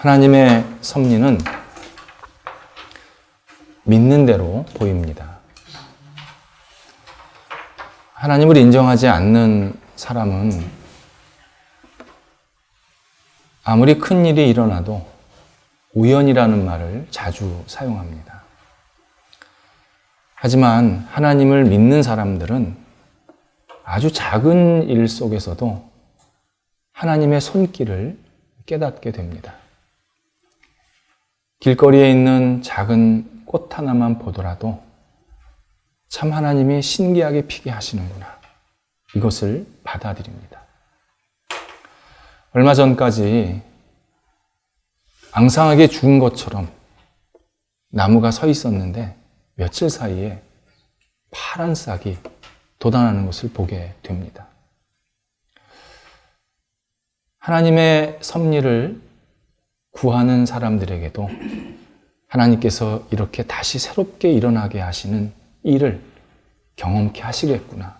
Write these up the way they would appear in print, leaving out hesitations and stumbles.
하나님의 섭리는 믿는 대로 보입니다. 하나님을 인정하지 않는 사람은 아무리 큰 일이 일어나도 우연이라는 말을 자주 사용합니다. 하지만 하나님을 믿는 사람들은 아주 작은 일 속에서도 하나님의 손길을 깨닫게 됩니다. 길거리에 있는 작은 꽃 하나만 보더라도 참 하나님이 신기하게 피게 하시는구나. 이것을 받아들입니다. 얼마 전까지 앙상하게 죽은 것처럼 나무가 서 있었는데 며칠 사이에 파란 싹이 돋아나는 것을 보게 됩니다. 하나님의 섭리를 구하는 사람들에게도 하나님께서 이렇게 다시 새롭게 일어나게 하시는 일을 경험케 하시겠구나.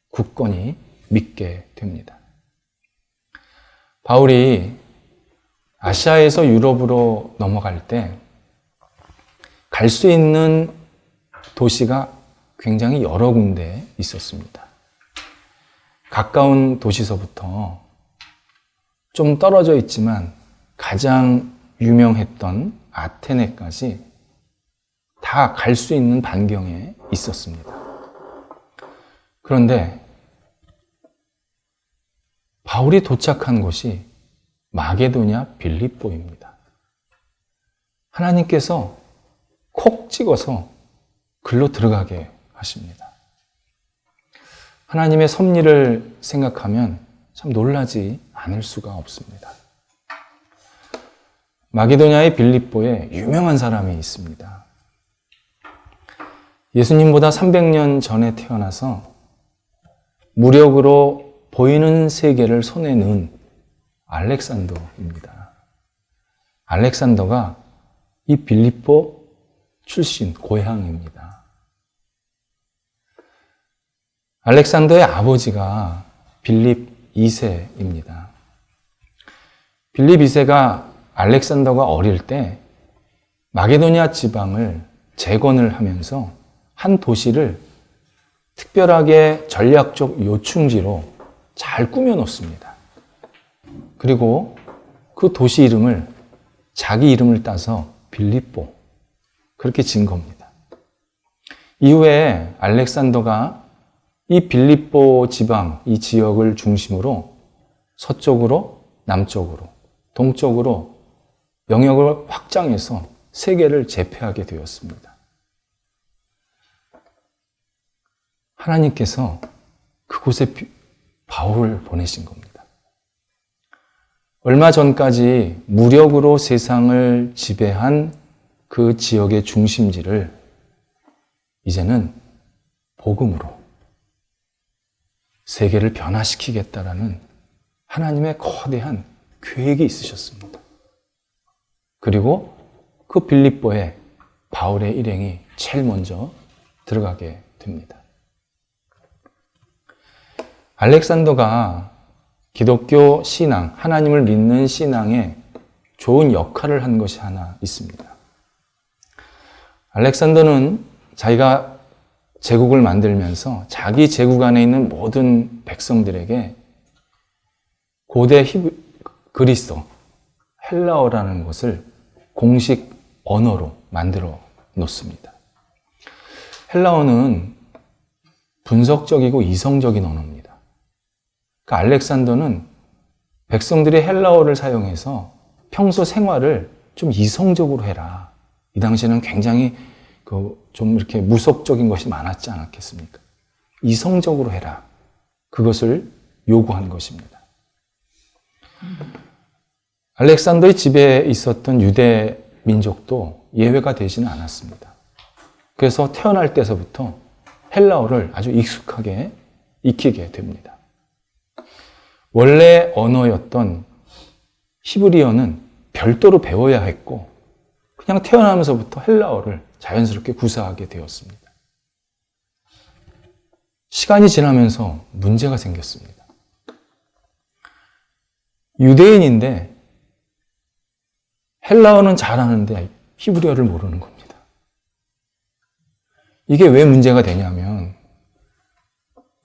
굳건히 믿게 됩니다. 바울이 아시아에서 유럽으로 넘어갈 때 갈 수 있는 도시가 굉장히 여러 군데 있었습니다. 가까운 도시서부터 좀 떨어져 있지만 가장 유명했던 아테네까지 다 갈 수 있는 반경에 있었습니다. 그런데 바울이 도착한 곳이 마게도냐 빌립보입니다. 하나님께서 콕 찍어서 글로 들어가게 하십니다. 하나님의 섭리를 생각하면 참 놀라지 않을 수가 없습니다. 마게도냐의 빌립보에 유명한 사람이 있습니다. 예수님보다 300년 전에 태어나서 무력으로 보이는 세계를 손에 넣은 알렉산더입니다. 알렉산더가 이 빌립보 출신 고향입니다. 알렉산더의 아버지가 빌립 2세입니다. 빌립 2세가 알렉산더가 어릴 때 마게도냐 지방을 재건을 하면서 한 도시를 특별하게 전략적 요충지로 잘 꾸며놓습니다. 그리고 그 도시 이름을 자기 이름을 따서 빌립보 그렇게 지은 겁니다. 이후에 알렉산더가 이 빌립보 지방, 이 지역을 중심으로 서쪽으로, 남쪽으로, 동쪽으로 영역을 확장해서 세계를 제패하게 되었습니다. 하나님께서 그곳에 바울을 보내신 겁니다. 얼마 전까지 무력으로 세상을 지배한 그 지역의 중심지를 이제는 복음으로 세계를 변화시키겠다라는 하나님의 거대한 계획이 있으셨습니다. 그리고 그 빌립보에 바울의 일행이 제일 먼저 들어가게 됩니다. 알렉산더가 기독교 신앙, 하나님을 믿는 신앙에 좋은 역할을 한 것이 하나 있습니다. 알렉산더는 자기가 제국을 만들면서 자기 제국 안에 있는 모든 백성들에게 고대 그리스어, 헬라어라는 것을 공식 언어로 만들어 놓습니다. 헬라어는 분석적이고 이성적인 언어입니다. 그러니까 알렉산더는 백성들이 헬라어를 사용해서 평소 생활을 좀 이성적으로 해라. 이 당시에는 굉장히 좀 이렇게 무속적인 것이 많았지 않았겠습니까? 이성적으로 해라. 그것을 요구한 것입니다. 알렉산더의 집에 있었던 유대 민족도 예외가 되지는 않았습니다. 그래서 태어날 때서부터 헬라어를 아주 익숙하게 익히게 됩니다. 원래 언어였던 히브리어는 별도로 배워야 했고 그냥 태어나면서부터 헬라어를 자연스럽게 구사하게 되었습니다. 시간이 지나면서 문제가 생겼습니다. 유대인인데 헬라어는 잘하는데 히브리어를 모르는 겁니다. 이게 왜 문제가 되냐면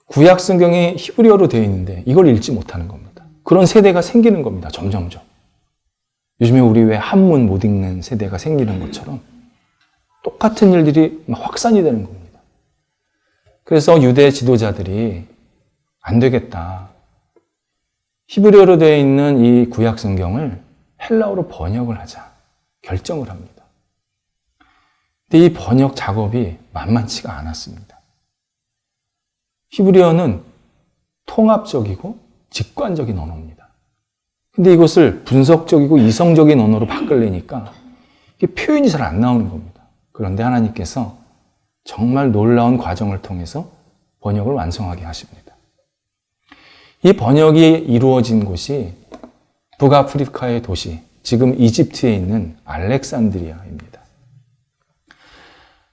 구약 성경이 히브리어로 되어 있는데 이걸 읽지 못하는 겁니다. 그런 세대가 생기는 겁니다. 점점점. 요즘에 우리 왜 한문 못 읽는 세대가 생기는 것처럼 똑같은 일들이 확산이 되는 겁니다. 그래서 유대 지도자들이 안 되겠다. 히브리어로 되어 있는 이 구약 성경을 헬라어로 번역을 하자 결정을 합니다. 근데 이 번역 작업이 만만치가 않았습니다. 히브리어는 통합적이고 직관적인 언어입니다. 근데 이것을 분석적이고 이성적인 언어로 바꾸려니까 이게 표현이 잘 안 나오는 겁니다. 그런데 하나님께서 정말 놀라운 과정을 통해서 번역을 완성하게 하십니다. 이 번역이 이루어진 곳이 북아프리카의 도시, 지금 이집트에 있는 알렉산드리아입니다.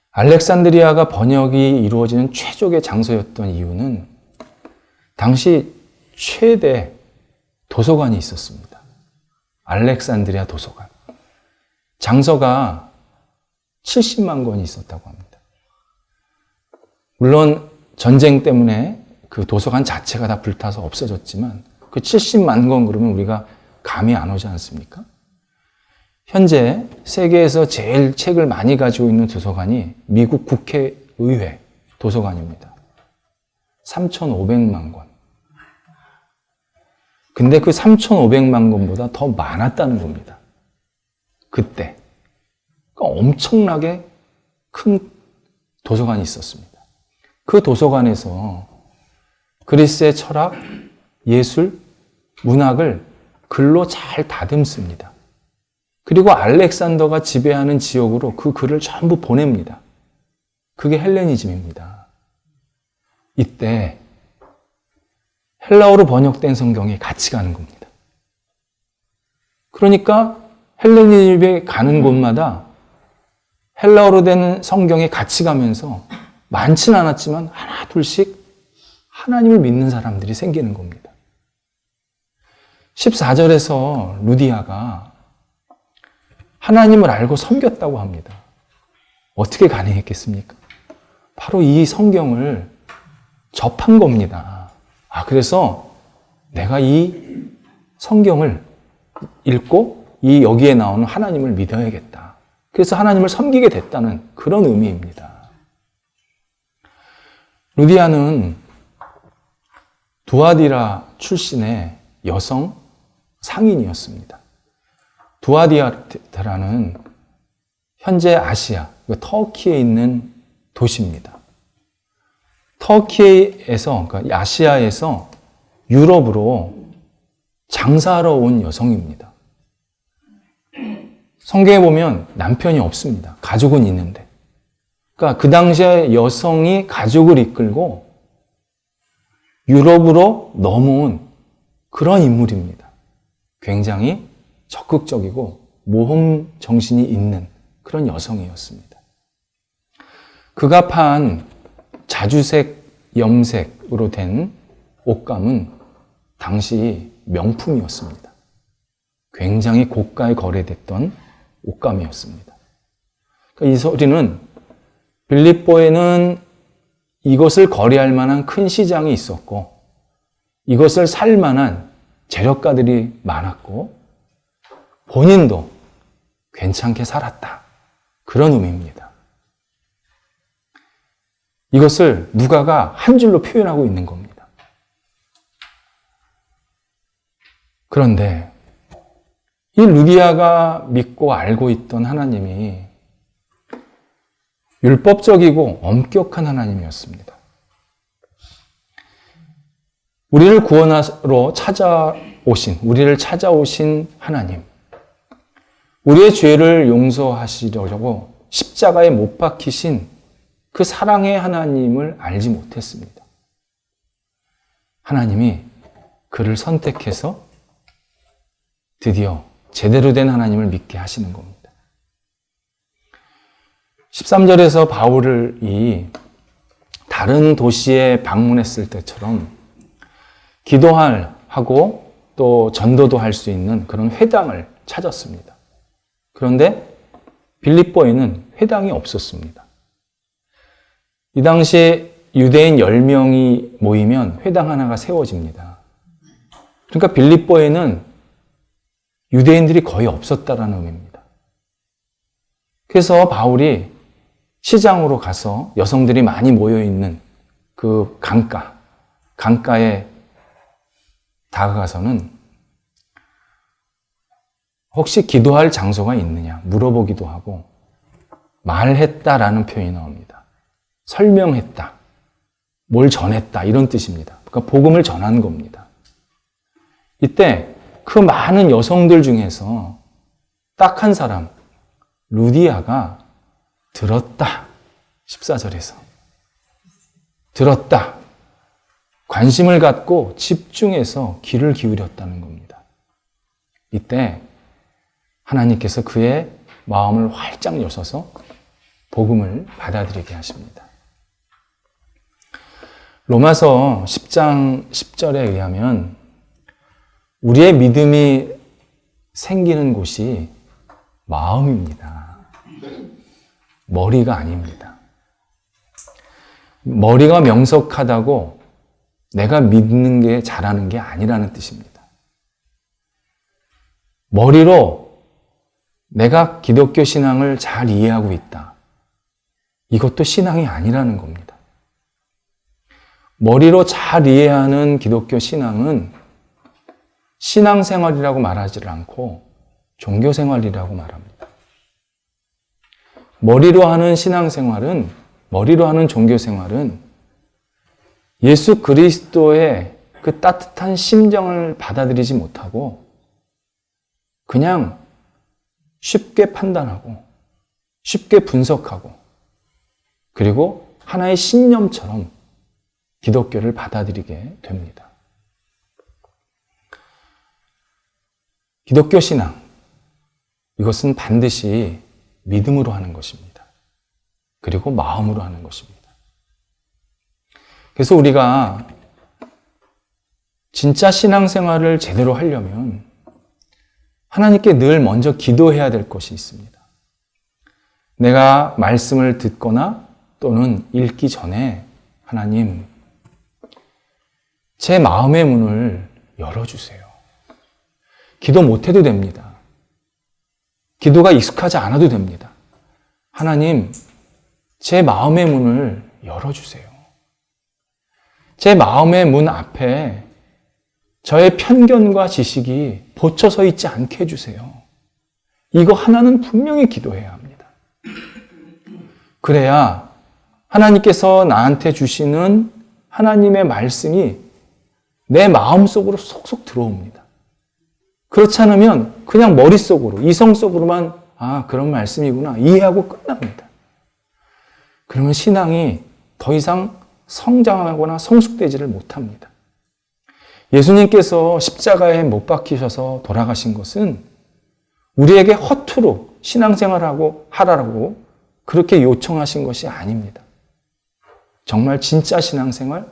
알렉산드리아가 번역이 이루어지는 최적의 장소였던 이유는 당시 최대 도서관이 있었습니다. 알렉산드리아 도서관. 장서가 70만 권이 있었다고 합니다. 물론 전쟁 때문에 그 도서관 자체가 다 불타서 없어졌지만 그 70만 권 그러면 우리가 감이 안 오지 않습니까? 현재 세계에서 제일 책을 많이 가지고 있는 도서관이 미국 국회의회 도서관입니다. 3,500만 권. 근데 그 3,500만 권보다 더 많았다는 겁니다. 그때. 그러니까 엄청나게 큰 도서관이 있었습니다. 그 도서관에서 그리스의 철학, 예술, 문학을 글로 잘 다듬습니다. 그리고 알렉산더가 지배하는 지역으로 그 글을 전부 보냅니다. 그게 헬레니즘입니다. 이때 헬라어로 번역된 성경이 같이 가는 겁니다. 그러니까 헬레니즘에 가는 곳마다 헬라어로 된 성경이 같이 가면서 많지는 않았지만 하나 둘씩 하나님을 믿는 사람들이 생기는 겁니다. 14절에서 루디아가 하나님을 알고 섬겼다고 합니다. 어떻게 가능했겠습니까? 바로 이 성경을 접한 겁니다. 그래서 내가 이 성경을 읽고 이 여기에 나오는 하나님을 믿어야겠다. 그래서 하나님을 섬기게 됐다는 그런 의미입니다. 루디아는 두아디라 출신의 여성 상인이었습니다. 두아디라는 현재 아시아, 터키에 있는 도시입니다. 터키에서, 그러니까 아시아에서 유럽으로 장사하러 온 여성입니다. 성경에 보면 남편이 없습니다. 가족은 있는데. 그러니까 그 당시에 여성이 가족을 이끌고 유럽으로 넘어온 그런 인물입니다. 굉장히 적극적이고 모험 정신이 있는 그런 여성이었습니다. 그가 판 자주색, 염색으로 된 옷감은 당시 명품이었습니다. 굉장히 고가에 거래됐던 옷감이었습니다. 그러니까 이 소리는 빌립보에는 이것을 거래할 만한 큰 시장이 있었고 이것을 살 만한 재력가들이 많았고 본인도 괜찮게 살았다. 그런 의미입니다. 이것을 누가가 한 줄로 표현하고 있는 겁니다. 그런데 이 루디아가 믿고 알고 있던 하나님이 율법적이고 엄격한 하나님이었습니다. 우리를 구원하러 우리를 찾아오신 하나님, 우리의 죄를 용서하시려고 십자가에 못 박히신 그 사랑의 하나님을 알지 못했습니다. 하나님이 그를 선택해서 드디어 제대로 된 하나님을 믿게 하시는 겁니다. 13절에서 바울이 다른 도시에 방문했을 때처럼 기도하고 또 전도도 할 수 있는 그런 회당을 찾았습니다. 그런데 빌립보에는 회당이 없었습니다. 이 당시에 유대인 10명이 모이면 회당 하나가 세워집니다. 그러니까 빌립보에는 유대인들이 거의 없었다라는 의미입니다. 그래서 바울이 시장으로 가서 여성들이 많이 모여있는 그 강가에 다가가서는 혹시 기도할 장소가 있느냐 물어보기도 하고 말했다라는 표현이 나옵니다. 설명했다, 뭘 전했다 이런 뜻입니다. 그러니까 복음을 전한 겁니다. 이때 그 많은 여성들 중에서 딱 한 사람 루디아가 들었다. 14절에서 들었다. 관심을 갖고 집중해서 귀를 기울였다는 겁니다. 이때 하나님께서 그의 마음을 활짝 여셔서 복음을 받아들이게 하십니다. 로마서 10장 10절에 의하면 우리의 믿음이 생기는 곳이 마음입니다. 머리가 아닙니다. 머리가 명석하다고 내가 믿는 게 잘하는 게 아니라는 뜻입니다. 머리로 내가 기독교 신앙을 잘 이해하고 있다. 이것도 신앙이 아니라는 겁니다. 머리로 잘 이해하는 기독교 신앙은 신앙생활이라고 말하지 않고 종교생활이라고 말합니다. 머리로 하는 신앙생활은, 머리로 하는 종교생활은 예수 그리스도의 그 따뜻한 심정을 받아들이지 못하고 그냥 쉽게 판단하고 쉽게 분석하고 그리고 하나의 신념처럼 기독교를 받아들이게 됩니다. 기독교 신앙, 이것은 반드시 믿음으로 하는 것입니다. 그리고 마음으로 하는 것입니다. 그래서 우리가 진짜 신앙생활을 제대로 하려면 하나님께 늘 먼저 기도해야 될 것이 있습니다. 내가 말씀을 듣거나 또는 읽기 전에 하나님, 제 마음의 문을 열어주세요. 기도 못해도 됩니다. 기도가 익숙하지 않아도 됩니다. 하나님, 제 마음의 문을 열어주세요. 제 마음의 문 앞에 저의 편견과 지식이 보쳐서 있지 않게 해주세요. 이거 하나는 분명히 기도해야 합니다. 그래야 하나님께서 나한테 주시는 하나님의 말씀이 내 마음속으로 속속 들어옵니다. 그렇지 않으면 그냥 머릿속으로, 이성속으로만 그런 말씀이구나 이해하고 끝납니다. 그러면 신앙이 더 이상 성장하거나 성숙되지를 못합니다. 예수님께서 십자가에 못 박히셔서 돌아가신 것은 우리에게 허투루 신앙생활하고 하라고 그렇게 요청하신 것이 아닙니다. 정말 진짜 신앙생활,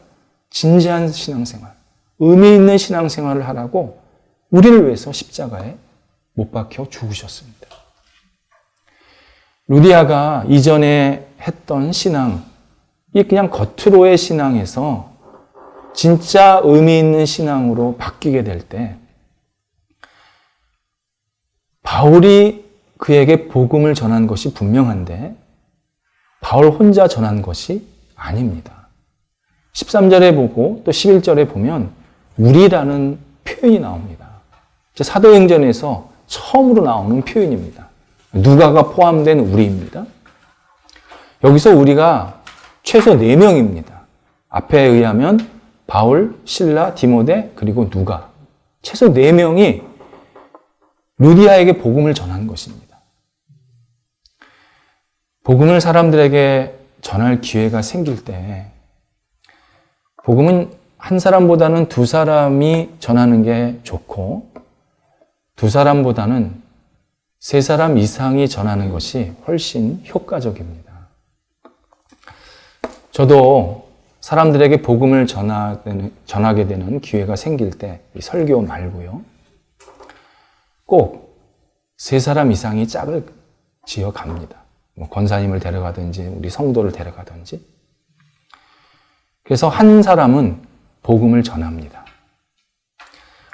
진지한 신앙생활, 의미 있는 신앙생활을 하라고 우리를 위해서 십자가에 못 박혀 죽으셨습니다. 루디아가 이전에 했던 신앙, 이 그냥 겉으로의 신앙에서 진짜 의미 있는 신앙으로 바뀌게 될 때 바울이 그에게 복음을 전한 것이 분명한데 바울 혼자 전한 것이 아닙니다. 13절에 보고 또 11절에 보면 우리라는 표현이 나옵니다. 사도행전에서 처음으로 나오는 표현입니다. 누가가 포함된 우리입니다. 여기서 우리가 최소 4명입니다. 앞에 의하면 바울, 실라, 디모데, 그리고 누가. 최소 4명이 루디아에게 복음을 전한 것입니다. 복음을 사람들에게 전할 기회가 생길 때 복음은 한 사람보다는 2사람이 전하는 게 좋고 2사람보다는 3사람 이상이 전하는 것이 훨씬 효과적입니다. 저도 사람들에게 복음을 전하게 되는 기회가 생길 때 설교 말고요. 꼭 3사람 이상이 짝을 지어 갑니다. 뭐 권사님을 데려가든지 우리 성도를 데려가든지. 그래서 한 사람은 복음을 전합니다.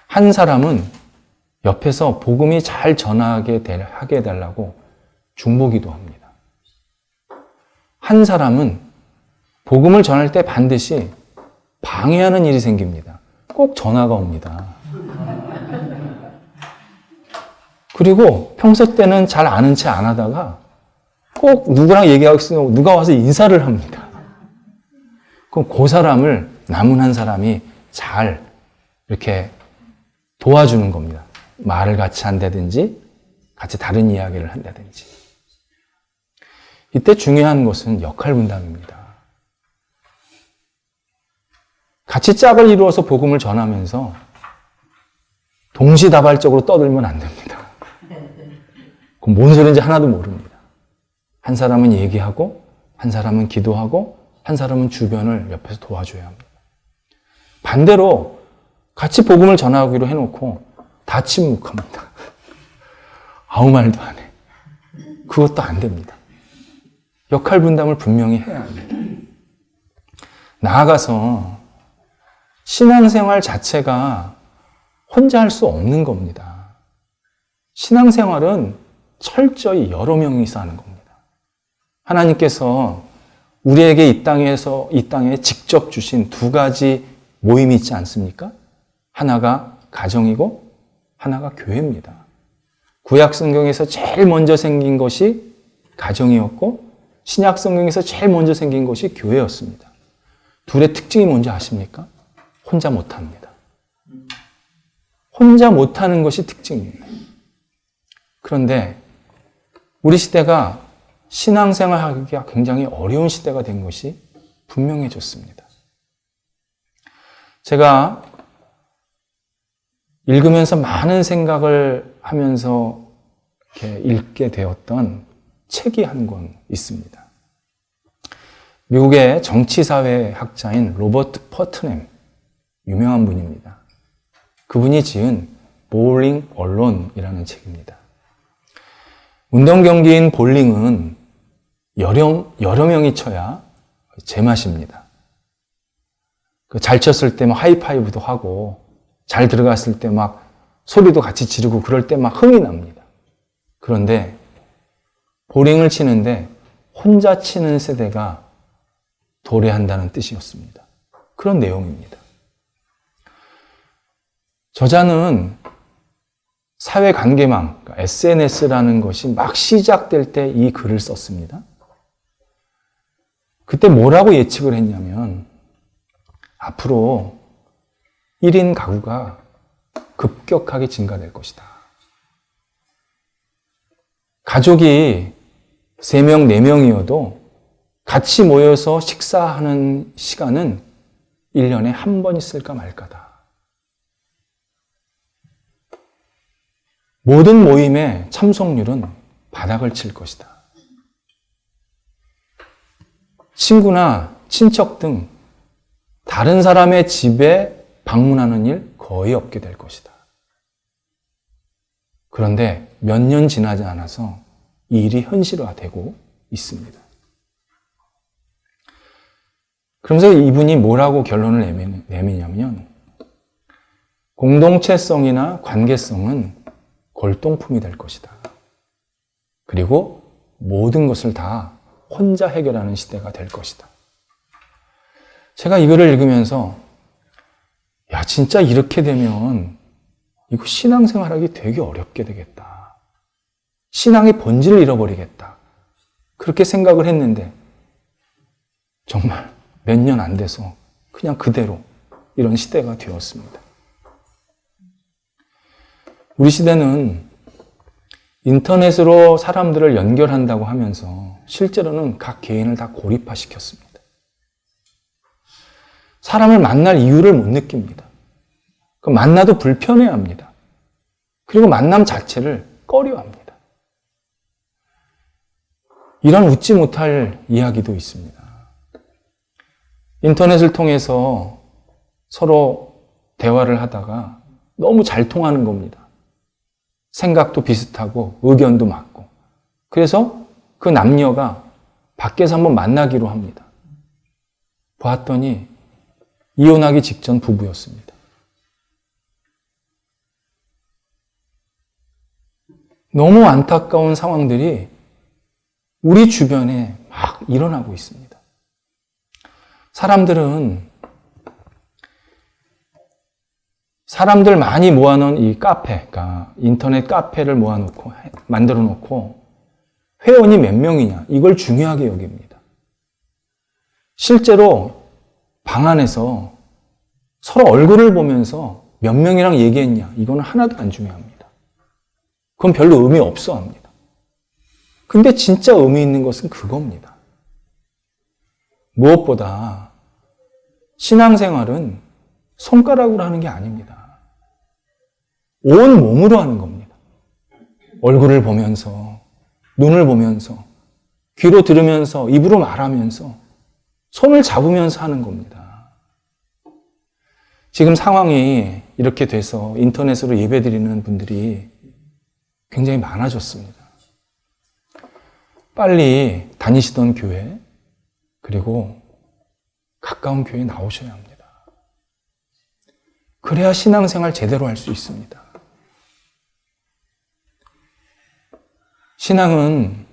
한 사람은 옆에서 복음이 잘 전하게 하게 해달라고 중보기도 합니다. 한 사람은 복음을 전할 때 반드시 방해하는 일이 생깁니다. 꼭 전화가 옵니다. 그리고 평소 때는 잘 아는 체 안 하다가 꼭 누구랑 얘기하고 있으면 누가 와서 인사를 합니다. 그럼 그 사람을 남은 한 사람이 잘 이렇게 도와주는 겁니다. 말을 같이 한다든지 같이 다른 이야기를 한다든지. 이때 중요한 것은 역할 분담입니다. 같이 짝을 이루어서 복음을 전하면서 동시다발적으로 떠들면 안 됩니다. 그건 뭔 소리인지 하나도 모릅니다. 한 사람은 얘기하고 한 사람은 기도하고 한 사람은 주변을 옆에서 도와줘야 합니다. 반대로 같이 복음을 전하기로 해놓고 다 침묵합니다. 아무 말도 안 해. 그것도 안 됩니다. 역할 분담을 분명히 해야 합니다. 나아가서 신앙생활 자체가 혼자 할 수 없는 겁니다. 신앙생활은 철저히 여러 명이서 하는 겁니다. 하나님께서 우리에게 이 땅에 직접 주신 2가지 모임이 있지 않습니까? 하나가 가정이고 하나가 교회입니다. 구약 성경에서 제일 먼저 생긴 것이 가정이었고 신약 성경에서 제일 먼저 생긴 것이 교회였습니다. 둘의 특징이 뭔지 아십니까? 혼자 못합니다. 혼자 못하는 것이 특징입니다. 그런데 우리 시대가 신앙생활하기가 굉장히 어려운 시대가 된 것이 분명해졌습니다. 제가 읽으면서 많은 생각을 하면서 이렇게 읽게 되었던 책이 한 권 있습니다. 미국의 정치사회학자인 로버트 퍼트넴, 유명한 분입니다. 그분이 지은 볼링 언론이라는 책입니다. 운동경기인 볼링은 여러 명이 쳐야 제맛입니다. 잘 쳤을 때 막 하이파이브도 하고 잘 들어갔을 때 막 소리도 같이 지르고 그럴 때 막 흥이 납니다. 그런데 볼링을 치는데 혼자 치는 세대가 도래한다는 뜻이었습니다. 그런 내용입니다. 저자는 사회관계망, 그러니까 SNS라는 것이 막 시작될 때 이 글을 썼습니다. 그때 뭐라고 예측을 했냐면 앞으로 1인 가구가 급격하게 증가될 것이다. 가족이 3명, 4명이어도 같이 모여서 식사하는 시간은 1년에 한 번 있을까 말까다. 모든 모임의 참석률은 바닥을 칠 것이다. 친구나 친척 등 다른 사람의 집에 방문하는 일 거의 없게 될 것이다. 그런데 몇 년 지나지 않아서 이 일이 현실화되고 있습니다. 그러면서 이분이 뭐라고 결론을 내미냐면 공동체성이나 관계성은 골동품이 될 것이다. 그리고 모든 것을 다 혼자 해결하는 시대가 될 것이다. 제가 이거를 읽으면서 야, 진짜 이렇게 되면 이거 신앙생활하기 되게 어렵게 되겠다. 신앙의 본질을 잃어버리겠다. 그렇게 생각을 했는데 정말 몇 년 안 돼서 그냥 그대로 이런 시대가 되었습니다. 우리 시대는 인터넷으로 사람들을 연결한다고 하면서 실제로는 각 개인을 다 고립화시켰습니다. 사람을 만날 이유를 못 느낍니다. 만나도 불편해합니다. 그리고 만남 자체를 꺼려합니다. 이런 웃지 못할 이야기도 있습니다. 인터넷을 통해서 서로 대화를 하다가 너무 잘 통하는 겁니다. 생각도 비슷하고 의견도 맞고. 그래서 그 남녀가 밖에서 한번 만나기로 합니다. 보았더니 이혼하기 직전 부부였습니다. 너무 안타까운 상황들이 우리 주변에 막 일어나고 있습니다. 사람들 많이 모아놓은 이 카페, 그러니까 인터넷 카페를 모아놓고, 만들어 놓고, 회원이 몇 명이냐, 이걸 중요하게 여깁니다. 실제로 방 안에서 서로 얼굴을 보면서 몇 명이랑 얘기했냐, 이거는 하나도 안 중요합니다. 그건 별로 의미 없어 합니다. 근데 진짜 의미 있는 것은 그겁니다. 무엇보다 신앙생활은 손가락으로 하는 게 아닙니다. 온 몸으로 하는 겁니다. 얼굴을 보면서, 눈을 보면서, 귀로 들으면서, 입으로 말하면서, 손을 잡으면서 하는 겁니다. 지금 상황이 이렇게 돼서 인터넷으로 예배드리는 분들이 굉장히 많아졌습니다. 빨리 다니시던 교회, 그리고 가까운 교회에 나오셔야 합니다. 그래야 신앙생활 제대로 할 수 있습니다. 신앙은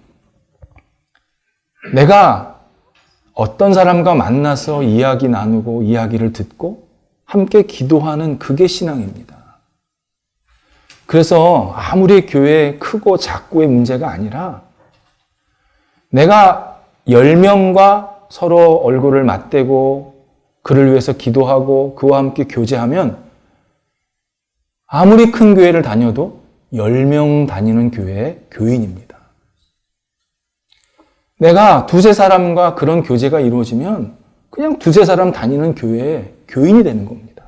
내가 어떤 사람과 만나서 이야기 나누고 이야기를 듣고 함께 기도하는 그게 신앙입니다. 그래서 아무리 교회 크고 작고의 문제가 아니라 내가 10명과 서로 얼굴을 맞대고 그를 위해서 기도하고 그와 함께 교제하면 아무리 큰 교회를 다녀도 10명 다니는 교회의 교인입니다. 내가 두세 사람과 그런 교제가 이루어지면 그냥 두세 사람 다니는 교회의 교인이 되는 겁니다.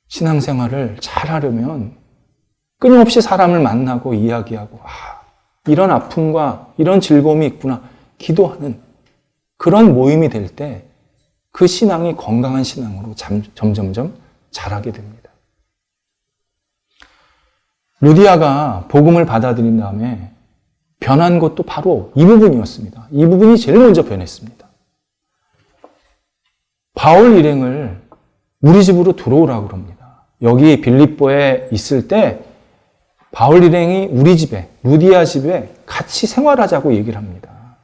신앙생활을 잘 하려면 끊임없이 사람을 만나고 이야기하고 이런 아픔과 이런 즐거움이 있구나 기도하는 그런 모임이 될 때 그 신앙이 건강한 신앙으로 점점점 자라게 됩니다. 루디아가 복음을 받아들인 다음에 변한 것도 바로 이 부분이었습니다. 이 부분이 제일 먼저 변했습니다. 바울 일행을 우리 집으로 들어오라고 그럽니다. 여기 빌립보에 있을 때 바울 일행이 우리 집에, 루디아 집에 같이 생활하자고 얘기를 합니다.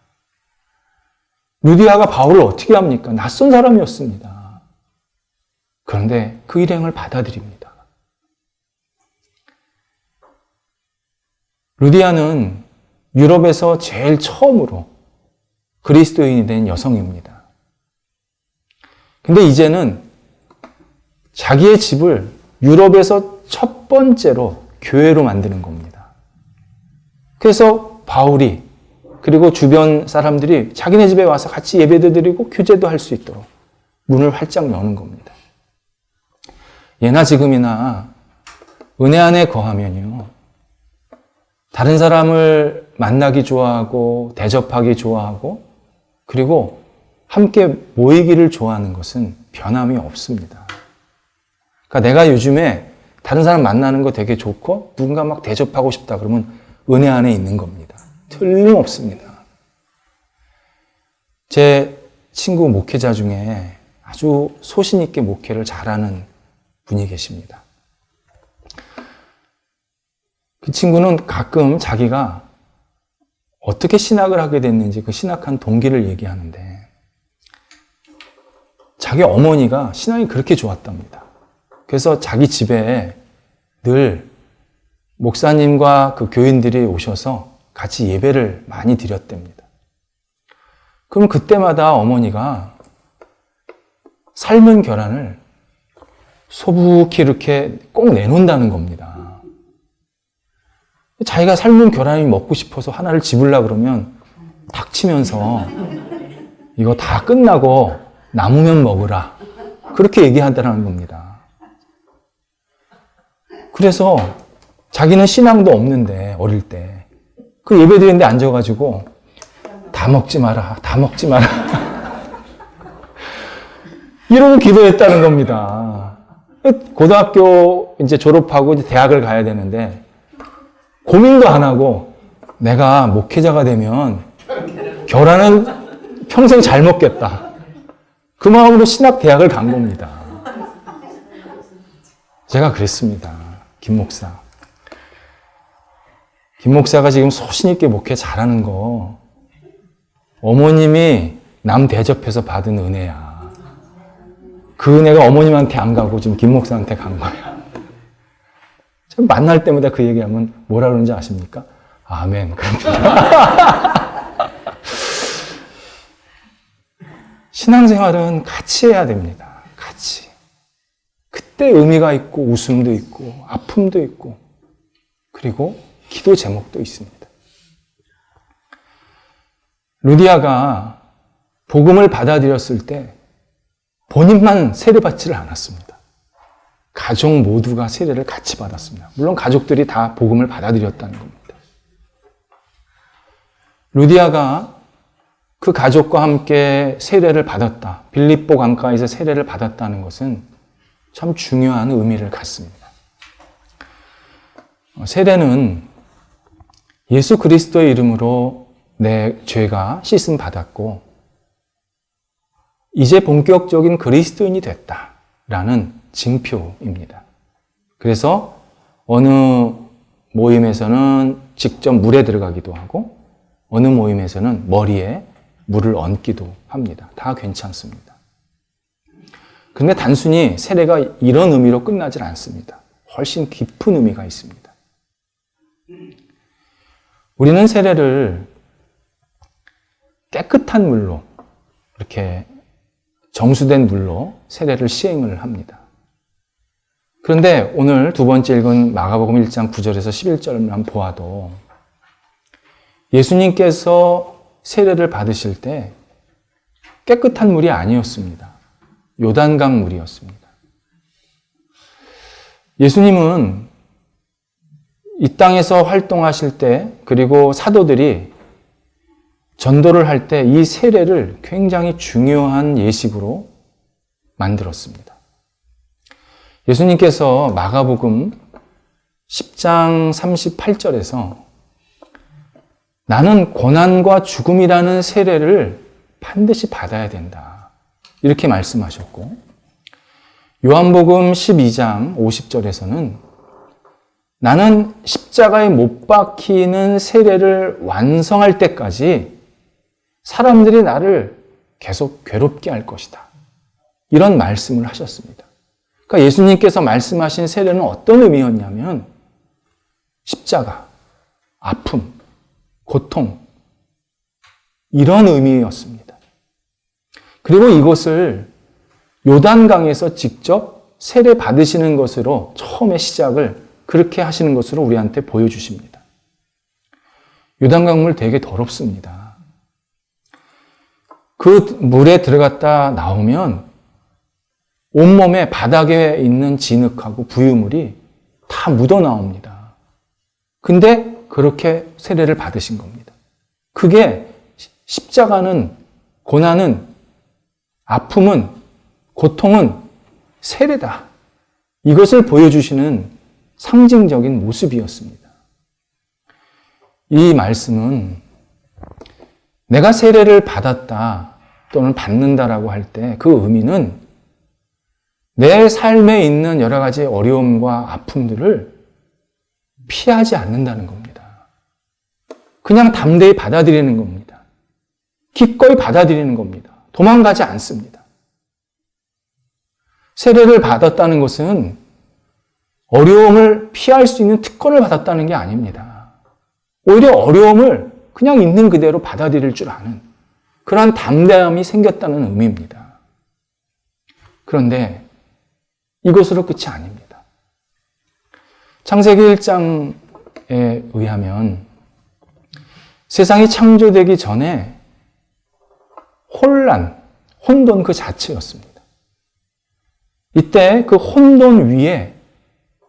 루디아가 바울을 어떻게 합니까? 낯선 사람이었습니다. 그런데 그 일행을 받아들입니다. 루디아는 유럽에서 제일 처음으로 그리스도인이 된 여성입니다. 근데 이제는 자기의 집을 유럽에서 첫 번째로 교회로 만드는 겁니다. 그래서 바울이 그리고 주변 사람들이 자기네 집에 와서 같이 예배도 드리고 교제도 할 수 있도록 문을 활짝 여는 겁니다. 예나 지금이나 은혜 안에 거하면요. 다른 사람을 만나기 좋아하고 대접하기 좋아하고 그리고 함께 모이기를 좋아하는 것은 변함이 없습니다. 그러니까 내가 요즘에 다른 사람 만나는 거 되게 좋고 누군가 막 대접하고 싶다 그러면 은혜 안에 있는 겁니다. 틀림없습니다. 제 친구 목회자 중에 아주 소신 있게 목회를 잘하는 분이 계십니다. 그 친구는 가끔 자기가 어떻게 신학을 하게 됐는지 그 신학한 동기를 얘기하는데 자기 어머니가 신앙이 그렇게 좋았답니다. 그래서 자기 집에 늘 목사님과 그 교인들이 오셔서 같이 예배를 많이 드렸답니다. 그럼 그때마다 어머니가 삶은 계란을 소복히 이렇게 꼭 내놓는다는 겁니다. 자기가 삶은 계란이 먹고 싶어서 하나를 집으려고 그러면 닥치면서 이거 다 끝나고 남으면 먹으라. 그렇게 얘기한다는 겁니다. 그래서 자기는 신앙도 없는데 어릴 때 그 예배 드리는데 앉아가지고 다 먹지 마라. 다 먹지 마라. 이러고 기도했다는 겁니다. 고등학교 이제 졸업하고 이제 대학을 가야 되는데 고민도 안 하고 내가 목회자가 되면 계란은 평생 잘 먹겠다. 그 마음으로 신학 대학을 간 겁니다. 제가 그랬습니다. 김 목사. 김 목사가 지금 소신 있게 목회 잘하는 거 어머님이 남 대접해서 받은 은혜야. 그 은혜가 어머님한테 안 가고 지금 김 목사한테 간 거야. 참 만날 때마다 그 얘기하면 뭐라 그러는지 아십니까? 아멘. 신앙생활은 같이 해야 됩니다. 같이. 그때 의미가 있고 웃음도 있고 아픔도 있고 그리고 기도 제목도 있습니다. 루디아가 복음을 받아들였을 때 본인만 세례받지를 않았습니다. 가족 모두가 세례를 같이 받았습니다. 물론 가족들이 다 복음을 받아들였다는 겁니다. 루디아가 그 가족과 함께 세례를 받았다. 빌립보 강가에서 세례를 받았다는 것은 참 중요한 의미를 갖습니다. 세례는 예수 그리스도의 이름으로 내 죄가 씻음 받았고 이제 본격적인 그리스도인이 됐다라는 징표입니다. 그래서 어느 모임에서는 직접 물에 들어가기도 하고 어느 모임에서는 머리에 물을 얹기도 합니다. 다 괜찮습니다. 그런데 단순히 세례가 이런 의미로 끝나질 않습니다. 훨씬 깊은 의미가 있습니다. 우리는 세례를 깨끗한 물로 이렇게 정수된 물로 세례를 시행을 합니다. 그런데 오늘 두 번째 읽은 마가복음 1장 9절에서 11절만 보아도 예수님께서 세례를 받으실 때 깨끗한 물이 아니었습니다. 요단강 물이었습니다. 예수님은 이 땅에서 활동하실 때 그리고 사도들이 전도를 할 때 이 세례를 굉장히 중요한 예식으로 만들었습니다. 예수님께서 마가복음 10장 38절에서 나는 고난과 죽음이라는 세례를 반드시 받아야 된다. 이렇게 말씀하셨고 요한복음 12장 50절에서는 나는 십자가에 못 박히는 세례를 완성할 때까지 사람들이 나를 계속 괴롭게 할 것이다. 이런 말씀을 하셨습니다. 그러니까 예수님께서 말씀하신 세례는 어떤 의미였냐면 십자가, 아픔, 고통 이런 의미였습니다. 그리고 이것을 요단강에서 직접 세례 받으시는 것으로 처음에 시작을 그렇게 하시는 것으로 우리한테 보여주십니다. 요단강물 되게 더럽습니다. 그 물에 들어갔다 나오면 온몸에 바닥에 있는 진흙하고 부유물이 다 묻어 나옵니다. 근데 그렇게 세례를 받으신 겁니다. 그게 십자가는, 고난은, 아픔은, 고통은 세례다. 이것을 보여주시는 상징적인 모습이었습니다. 이 말씀은 내가 세례를 받았다 또는 받는다라고 할 때 그 의미는 내 삶에 있는 여러 가지 어려움과 아픔들을 피하지 않는다는 겁니다. 그냥 담대히 받아들이는 겁니다. 기꺼이 받아들이는 겁니다. 도망가지 않습니다. 세례를 받았다는 것은 어려움을 피할 수 있는 특권을 받았다는 게 아닙니다. 오히려 어려움을 그냥 있는 그대로 받아들일 줄 아는 그러한 담대함이 생겼다는 의미입니다. 그런데 이것으로 끝이 아닙니다. 창세기 1장에 의하면 세상이 창조되기 전에 혼돈 그 자체였습니다. 이때 그 혼돈 위에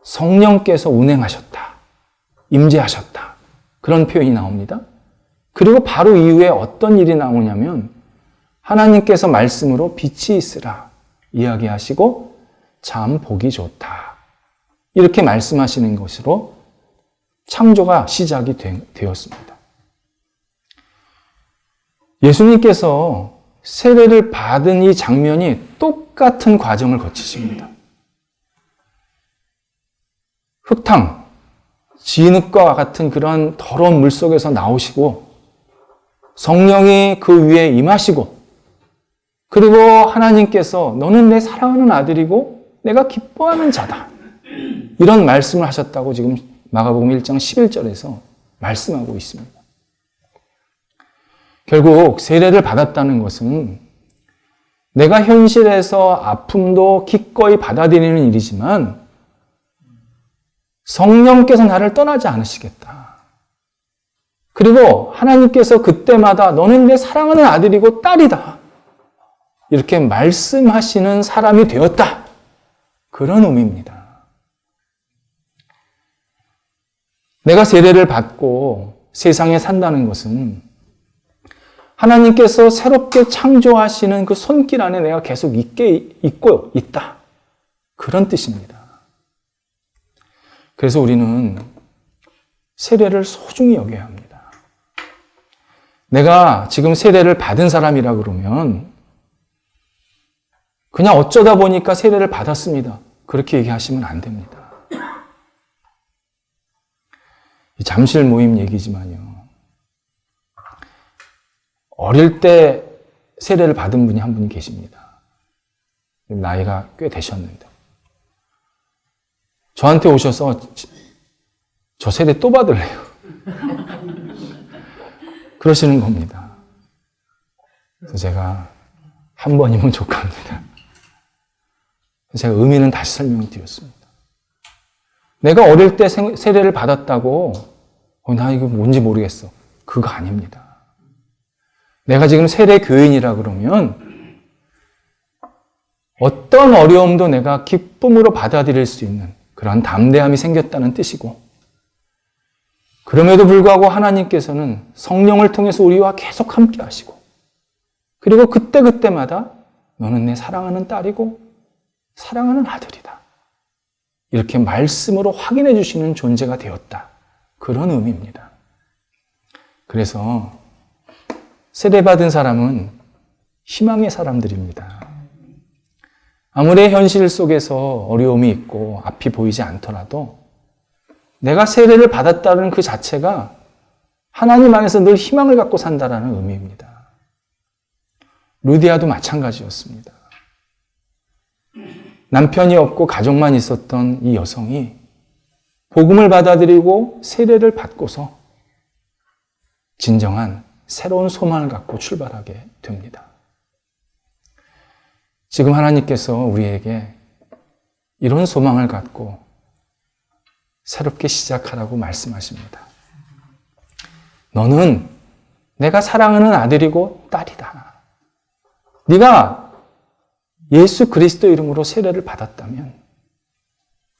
성령께서 운행하셨다, 임재하셨다. 그런 표현이 나옵니다. 그리고 바로 이후에 어떤 일이 나오냐면 하나님께서 말씀으로 빛이 있으라 이야기하시고 참 보기 좋다. 이렇게 말씀하시는 것으로 창조가 시작이 되었습니다. 예수님께서 세례를 받은 이 장면이 똑같은 과정을 거치십니다. 흙탕, 진흙과 같은 그런 더러운 물 속에서 나오시고 성령이 그 위에 임하시고 그리고 하나님께서 너는 내 사랑하는 아들이고 내가 기뻐하는 자다. 이런 말씀을 하셨다고 지금 마가복음 1장 11절에서 말씀하고 있습니다. 결국 세례를 받았다는 것은 내가 현실에서 아픔도 기꺼이 받아들이는 일이지만 성령께서 나를 떠나지 않으시겠다. 그리고 하나님께서 그때마다 너는 내 사랑하는 아들이고 딸이다. 이렇게 말씀하시는 사람이 되었다. 그런 의미입니다. 내가 세례를 받고 세상에 산다는 것은 하나님께서 새롭게 창조하시는 그 손길 안에 내가 계속 있고 있다. 그런 뜻입니다. 그래서 우리는 세례를 소중히 여겨야 합니다. 내가 지금 세례를 받은 사람이라 그러면 그냥 어쩌다 보니까 세례를 받았습니다. 그렇게 얘기하시면 안 됩니다. 잠실 모임 얘기지만요. 어릴 때 세례를 받은 분이 한 분이 계십니다. 나이가 꽤 되셨는데. 저한테 오셔서 저 세례 또 받을래요. 그러시는 겁니다. 그래서 제가 한 번이면 족합니다. 제가 의미는 다시 설명드렸습니다. 내가 어릴 때 세례를 받았다고 나 이거 뭔지 모르겠어. 그거 아닙니다. 내가 지금 세례 교인이라 그러면 어떤 어려움도 내가 기쁨으로 받아들일 수 있는 그러한 담대함이 생겼다는 뜻이고 그럼에도 불구하고 하나님께서는 성령을 통해서 우리와 계속 함께 하시고 그리고 그때그때마다 너는 내 사랑하는 딸이고 사랑하는 아들이다. 이렇게 말씀으로 확인해 주시는 존재가 되었다. 그런 의미입니다. 그래서 세례받은 사람은 희망의 사람들입니다. 아무리 현실 속에서 어려움이 있고 앞이 보이지 않더라도 내가 세례를 받았다는 그 자체가 하나님 안에서 늘 희망을 갖고 산다라는 의미입니다. 루디아도 마찬가지였습니다. 남편이 없고 가족만 있었던 이 여성이 복음을 받아들이고 세례를 받고서 진정한 새로운 소망을 갖고 출발하게 됩니다. 지금 하나님께서 우리에게 이런 소망을 갖고 새롭게 시작하라고 말씀하십니다. 너는 내가 사랑하는 아들이고 딸이다. 네가 예수 그리스도 이름으로 세례를 받았다면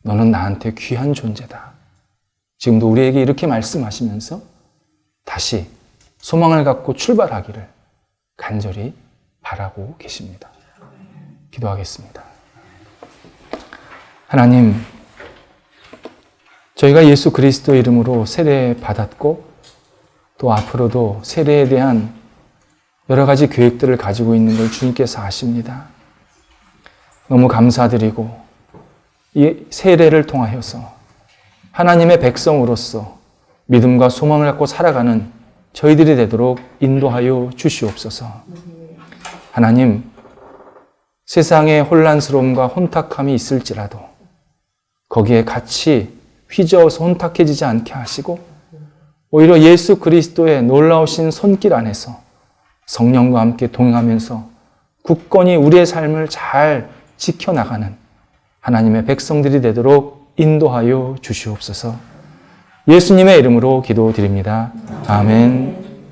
너는 나한테 귀한 존재다. 지금도 우리에게 이렇게 말씀하시면서 다시 소망을 갖고 출발하기를 간절히 바라고 계십니다. 기도하겠습니다. 하나님, 저희가 예수 그리스도 이름으로 세례 받았고 또 앞으로도 세례에 대한 여러 가지 계획들을 가지고 있는 걸 주님께서 아십니다. 너무 감사드리고 이 세례를 통하여서 하나님의 백성으로서 믿음과 소망을 갖고 살아가는 저희들이 되도록 인도하여 주시옵소서. 하나님, 세상에 혼란스러움과 혼탁함이 있을지라도 거기에 같이 휘저어서 혼탁해지지 않게 하시고 오히려 예수 그리스도의 놀라우신 손길 안에서 성령과 함께 동행하면서 굳건히 우리의 삶을 잘 지켜나가는 하나님의 백성들이 되도록 인도하여 주시옵소서. 예수님의 이름으로 기도드립니다. 아멘.